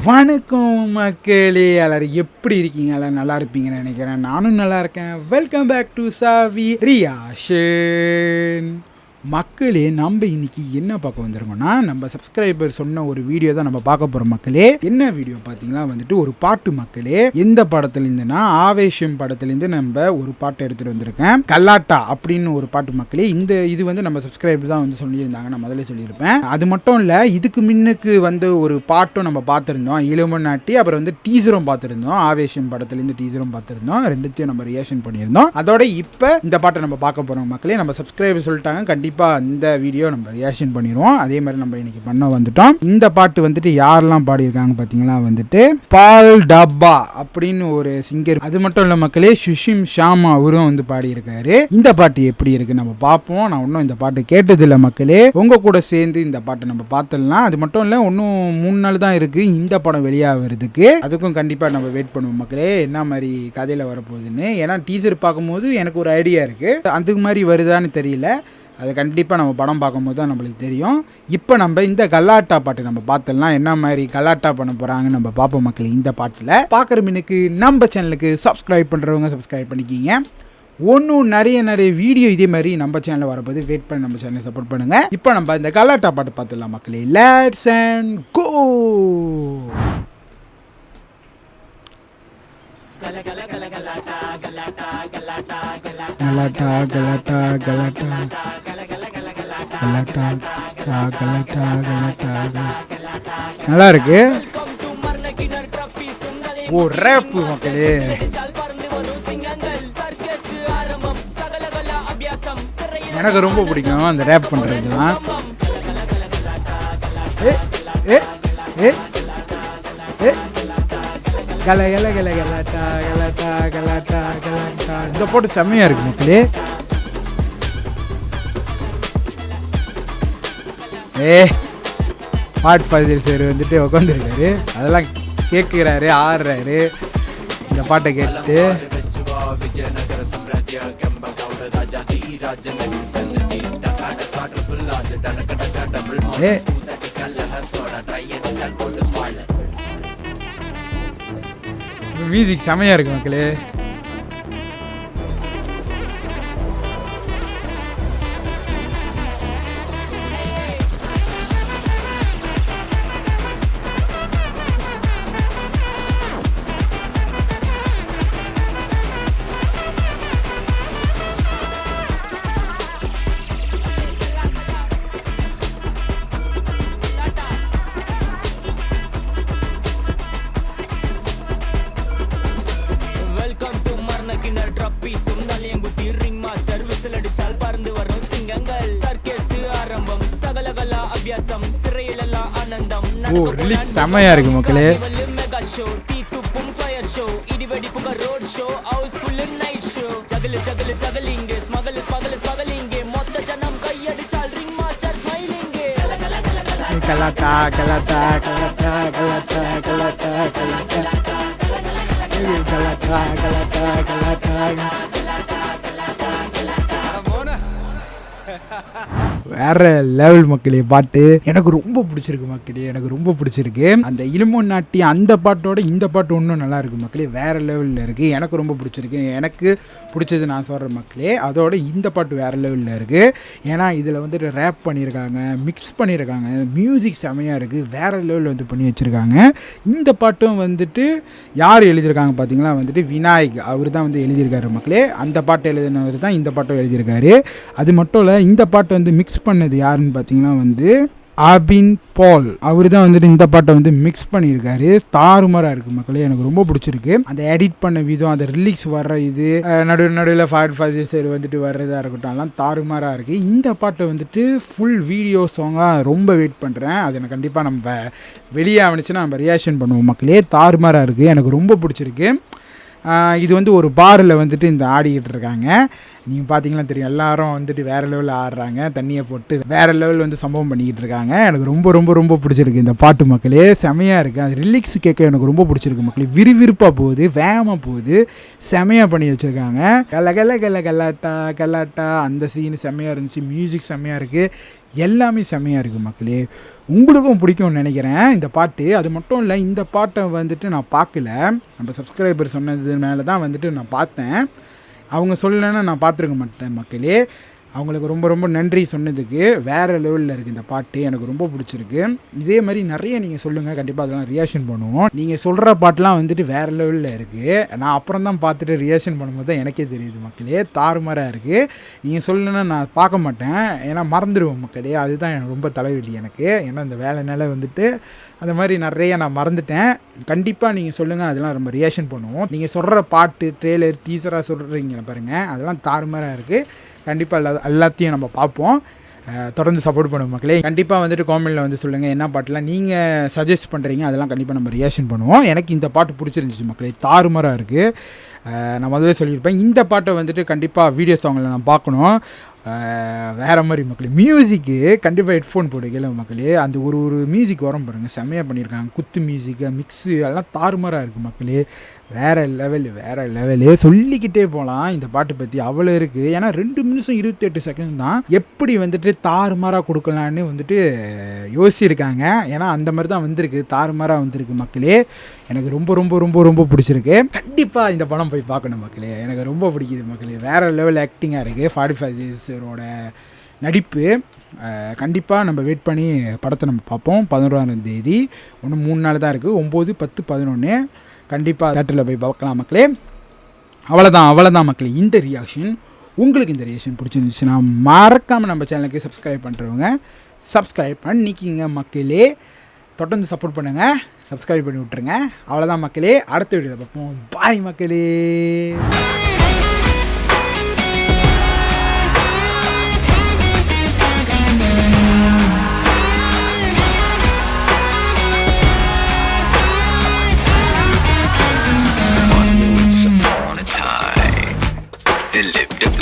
வணக்கம் மக்களே, எல்லாரும் எப்படி இருக்கீங்க? எல்லாம் நல்லா இருப்பீங்கன்னு நினைக்கிறேன். நானும் நல்லா இருக்கேன். வெல்கம் பேக் டு சாவி ரியாஷன். மக்களே, நம்ம இன்னைக்கு என்ன பார்க்க வந்திருக்கோம்னா, நம்ம சப்ஸ்கிரைபர் சொன்ன ஒரு வீடியோ தான் நம்ம பார்க்க போகிறோம் மக்களே. என்ன வீடியோ பார்த்தீங்கன்னா வந்துட்டு ஒரு பாட்டு மக்களே. எந்த படத்துலேருந்துன்னா ஆவேஷம் படத்துலேருந்து நம்ம ஒரு பாட்டை எடுத்துகிட்டு வந்திருக்கேன். கல்லாட்டா அப்படின்னு ஒரு பாட்டு மக்களே. இது வந்து நம்ம சப்ஸ்கிரைபர் தான் வந்து சொல்லியிருந்தாங்க, நான் முதல்ல சொல்லியிருப்பேன். அது மட்டும் இல்லை, இதுக்கு முன்னுக்கு வந்து ஒரு பாட்டும் நம்ம பார்த்துருந்தோம், இலுமினாட்டி. அப்புறம் வந்து டீசரும் பார்த்துருந்தோம், ஆவேஷம் படத்துலேருந்து டீசரும் பார்த்துருந்தோம். ரெண்டுத்தையும் நம்ம ரியாக்ஷன் பண்ணியிருந்தோம். அதோட இப்போ இந்த பாட்டை நம்ம பார்க்க போகிறோம் மக்களே. நம்ம சப்ஸ்கிரைபர் சொல்லிட்டாங்க, கண்டிப்பாக இந்த வீடியோ நம்ம ரியாக்ஷன் பண்ணிடுவோம். அதே மாதிரி நம்ம இன்னைக்கு பண்ண வந்துட்டோம். இந்த பாட்டு வந்துட்டு யாரெல்லாம் பாடியிருக்காங்க பார்த்தீங்களா, வந்துட்டு பால் டப்பா அப்படின்னு ஒரு சிங்கர். அது மட்டும் இல்லை மக்களே, சுஷிம் ஷாமா அவரும் வந்து பாடியிருக்காரு. இந்த பாட்டு எப்படி இருக்கு நம்ம பார்ப்போம். நான் இன்னும் இந்த பாட்டு கேட்டதில்லை மக்களே. உங்க கூட சேர்ந்து இந்த பாட்டை நம்ம பார்த்துடலாம். அது மட்டும் இல்லை, இன்னும் 3 நாள் தான் இருக்கு இந்த படம் வெளியாகிறதுக்கு. அதுக்கும் கண்டிப்பாக நம்ம வெயிட் பண்ணுவோம் மக்களே, என்ன மாதிரி கதையில் வரப்போகுதுன்னு. ஏன்னா டீசர் பார்க்கும்போது எனக்கு ஒரு ஐடியா இருக்கு, அதுக்கு மாதிரி வருதான்னு தெரியல. அது கண்டிப்பாக நம்ம படம் பார்க்கும்போது தான் நம்மளுக்கு தெரியும். இப்போ நம்ம இந்த கல்லாட்டா பாட்டு நம்ம பார்த்துடலாம். என்ன மாதிரி கல்லாட்டா பண்ண போகிறாங்கன்னு நம்ம பார்ப்போம் மக்களே. இந்த பாட்டில் பார்க்குற மீனுக்கு நம்ம சேனலுக்கு சப்ஸ்கிரைப் பண்ணுறவங்க சப்ஸ்கிரைப் பண்ணிக்கிங்க. ஒன்றும் நிறைய வீடியோ இதே மாதிரி நம்ம சேனலில் வரப்போது வெயிட் பண்ணி நம்ம சேனலை சப்போர்ட் பண்ணுங்கள். இப்போ நம்ம இந்த கல்லாட்டா பாட்டு பார்த்துடலாம் மக்களே. லெட்ஸ் அண்ட் கோ. கலாட்டா கலாட்டா கலாட்டா கலாட்டா கலாட்டா கலாட்டா நல்லா இருக்கு. ஓ ரேப் மக்களே, எனக்கு ரொம்ப பிடிக்கும் அந்த ரேப் பண்றதுலாம். ஏ ஏ ஏ கல கல கல கலாட்டா கலாட்டா கலாட்டா கலாட்டா. இந்த போட்டு செம்மையா இருக்கு மக்களே. பாட் ஃபாசில் சார் வந்துட்டு உட்காந்துருக்காரு, அதெல்லாம் கேட்குறாரு, ஆடுறாரு இந்த பாட்டை கேட்டு. மியூசிக் செமையா இருக்கு மக்களே. ஓ ரிலீஸ் செமையா இருக்கு மக்களே. கலாட்டா கலாட்டா கலாட்டா கலாட்டா கலாட்டா கலாட்டா கலாட்டா கலாட்டா கலாட்டா. வேற லெவல் மக்களே பாட்டு. எனக்கு ரொம்ப பிடிச்சிருக்கு மக்களே, எனக்கு ரொம்ப பிடிச்சிருக்கு. அந்த இலுமினாட்டி அந்த பாட்டோட இந்த பாட்டு இன்னும் நல்லா இருக்கு மக்களே. வேற லெவலில் இருக்கு, எனக்கு ரொம்ப பிடிச்சிருக்கு. எனக்கு பிடிச்சது நான் சொல்கிறேன் மக்களே. அதோட இந்த பாட்டு வேற லெவலில் இருக்கு. ஏன்னா இதில் வந்துட்டு ரேப் பண்ணியிருக்காங்க, மிக்ஸ் பண்ணியிருக்காங்க, மியூசிக் செமையாக இருக்குது, வேற லெவலில் வந்து பண்ணி வச்சுருக்காங்க. இந்த பாட்டும் வந்துட்டு யார் எழுதியிருக்காங்க பார்த்தீங்களா, வந்துட்டு விநாயக் அவர் தான் வந்து எழுதியிருக்காரு மக்களே. அந்த பாட்டு எழுதினவர் தான் இந்த பாட்டும் எழுதியிருக்காரு. அது மட்டும் இல்லை, இந்த பாட்டை வந்து மிக்ஸ் பண்ணது யாருன்னு பார்த்தீங்கன்னா வந்து ஆபின் பால் அவர் தான் வந்துட்டு இந்த பாட்டை வந்து மிக்ஸ் பண்ணியிருக்காரு. தாறுமாறாக இருக்குது மக்களே, எனக்கு ரொம்ப பிடிச்சிருக்கு. அந்த எடிட் பண்ண விதம், அந்த ரிலீக்ஸ் வர்ற இது, நடுவில் சரி வந்துட்டு வர்றதா இருக்கட்டும், எல்லாம் தாறுமாறாக இருக்குது. இந்த பாட்டை வந்துட்டு ஃபுல் வீடியோ சாங்காக ரொம்ப வெயிட் பண்ணுறேன். அது எனக்கு கண்டிப்பாக நம்ம வெளியே ஆனிச்சுன்னா நம்ம ரியாக்ஷன் பண்ணுவோம் மக்களே. தாறுமாறாக இருக்குது, எனக்கு ரொம்ப பிடிச்சிருக்கு. இது வந்து ஒரு பாரில் வந்துட்டு இந்த ஆடிக்கிட்டு இருக்காங்க. நீங்கள் பார்த்தீங்கன்னா தெரியும், எல்லாரும் வந்துட்டு வேறு லெவலில் ஆடுறாங்க, தண்ணியை போட்டு வேறு லெவல் வந்து சம்பவம் பண்ணிக்கிட்டு இருக்காங்க. எனக்கு ரொம்ப ரொம்ப ரொம்ப பிடிச்சிருக்கு இந்த பாட்டு மக்களே, செமையாக இருக்குது. அது ரிலிக்ஸ் கேட்க எனக்கு ரொம்ப பிடிச்சிருக்கு மக்களே. விறுவிறுப்பாக போகுது, வேகமாக போகுது, செமையாக பண்ணி வச்சுருக்காங்க. கல்லாட்டா அந்த சீனு செம்மையாக இருந்துச்சு, மியூசிக் செம்மையாக இருக்குது, எல்லாமே செம்மையாக இருக்குது மக்களே. உங்களுக்கும் பிடிக்கும்னு நினைக்கிறேன் இந்த பாட்டு. அது மட்டும் இல்லை, இந்த பாட்டை வந்துட்டு நான் பார்க்கல, நம்ம சப்ஸ்கிரைபர் சொன்னது மேலே தான் வந்துட்டு நான் பார்த்தேன். அவங்க சொல்லலைன்னா நான் பார்த்துருக்க மாட்டேன் மக்களே. அவங்களுக்கு ரொம்ப ரொம்ப நன்றி சொன்னதுக்கு. வேறு லெவலில் இருக்குது இந்த பாட்டு, எனக்கு ரொம்ப பிடிச்சிருக்கு. இதே மாதிரி நிறைய நீங்கள் சொல்லுங்கள், கண்டிப்பாக அதெல்லாம் ரியாக்ஷன் பண்ணுவோம். நீங்கள் சொல்கிற பாட்டெலாம் வந்துட்டு வேறு லெவலில் இருக்குது. நான் அப்புறம் தான் பார்த்துட்டு ரியாக்ஷன் பண்ணும்போது தான் எனக்கே தெரியுது மக்களே, தாறுமாறாக இருக்குது. நீங்கள் சொல்லலைன்னா நான் பார்க்க மாட்டேன், ஏன்னா மறந்துடுவேன் மக்களே. அதுதான் எனக்கு ரொம்ப தலைவலி எனக்கு, ஏன்னா இந்த வேலைனால வந்துட்டு அந்த மாதிரி நிறைய நான் மறந்துட்டேன். கண்டிப்பாக நீங்கள் சொல்லுங்கள், அதெல்லாம் ரொம்ப ரியாக்ஷன் பண்ணுவோம். நீங்கள் சொல்கிற பாட்டு ட்ரெய்லர் டீசராக சொல்கிறீங்க பாருங்கள், அதெல்லாம் தாறுமாறாக இருக்குது. கண்டிப்பாக எல்லாத்தையும் நம்ம பார்ப்போம். தொடர்ந்து சப்போர்ட் பண்ணுவோம் மக்களே. கண்டிப்பாக வந்துட்டு காமெண்டில் வந்து சொல்லுங்கள் என்ன பாட்டெலாம் நீங்கள் சஜஸ்ட் பண்ணுறீங்க, அதெல்லாம் கண்டிப்பாக நம்ம ரியாக்ஷன் பண்ணுவோம். எனக்கு இந்த பாட்டு பிடிச்சிருந்துச்சி மக்களே, தாறுமாறாக இருக்குது. நான் முதல்ல சொல்லியிருப்பேன், இந்த பாட்டை வந்துட்டு கண்டிப்பாக வீடியோ சாங்கில் நான் பார்க்கணும். வேறு மாதிரி மக்களே. மியூசிக்கு கண்டிப்பாக ஹெட்ஃபோன் போட்டு கேளுங்க மக்களே. அந்த ஒரு மியூசிக் வரும் பாருங்கள், செம்மையாக பண்ணியிருக்காங்க. குத்து மியூசிக்கு, மிக்ஸு, அதெல்லாம் தாறுமாறாக இருக்குது மக்களே. வேறு லெவலு சொல்லிக்கிட்டே போகலாம் இந்த பாட்டு பற்றி, அவ்வளோ இருக்குது. ஏன்னா 2 நிமிஷம் 28 செகண்ட் தான். எப்படி வந்துட்டு தாறுமாறாக கொடுக்கலான்னு வந்துட்டு யோசிச்சிருக்காங்க. ஏன்னா அந்த மாதிரி தான் வந்திருக்கு, தாறுமாறாக வந்திருக்கு மக்களே. எனக்கு ரொம்ப ரொம்ப ரொம்ப ரொம்ப பிடிச்சிருக்கு. கண்டிப்பாக இந்த படம் போய் பார்க்கணும் மக்களே, எனக்கு ரொம்ப பிடிக்குது மக்களே. வேறு லெவல் ஆக்டிங்காக இருக்குது. 45 இயர்ஸோட நடிப்பு. கண்டிப்பாக நம்ம வெயிட் பண்ணி படத்தை நம்ம பார்ப்போம். 11ஆம் தேதி, இன்னும் 3 நாள் தான் இருக்குது, 9, 10, 11. கண்டிப்பாக தேட்டரில் போய் பார்க்கலாம் மக்களே. அவ்வளோதான் மக்களே இந்த ரியாக்ஷன். உங்களுக்கு இந்த ரியாக்ஷன் பிடிச்சிருந்துச்சுன்னா மறக்காமல் நம்ம சேனலுக்கு சப்ஸ்கிரைப் பண்ணுறவங்க சப்ஸ்கிரைப் பண்ணிக்கிங்க மக்களே. தொடர்ந்து சப்போர்ட் பண்ணுங்கள், சப்ஸ்கிரைப் பண்ணி விட்ருங்க. அவ்வளோதான் மக்களே, அடுத்த வீடியோவில் பார்ப்போம். பாய் மக்களே. They lived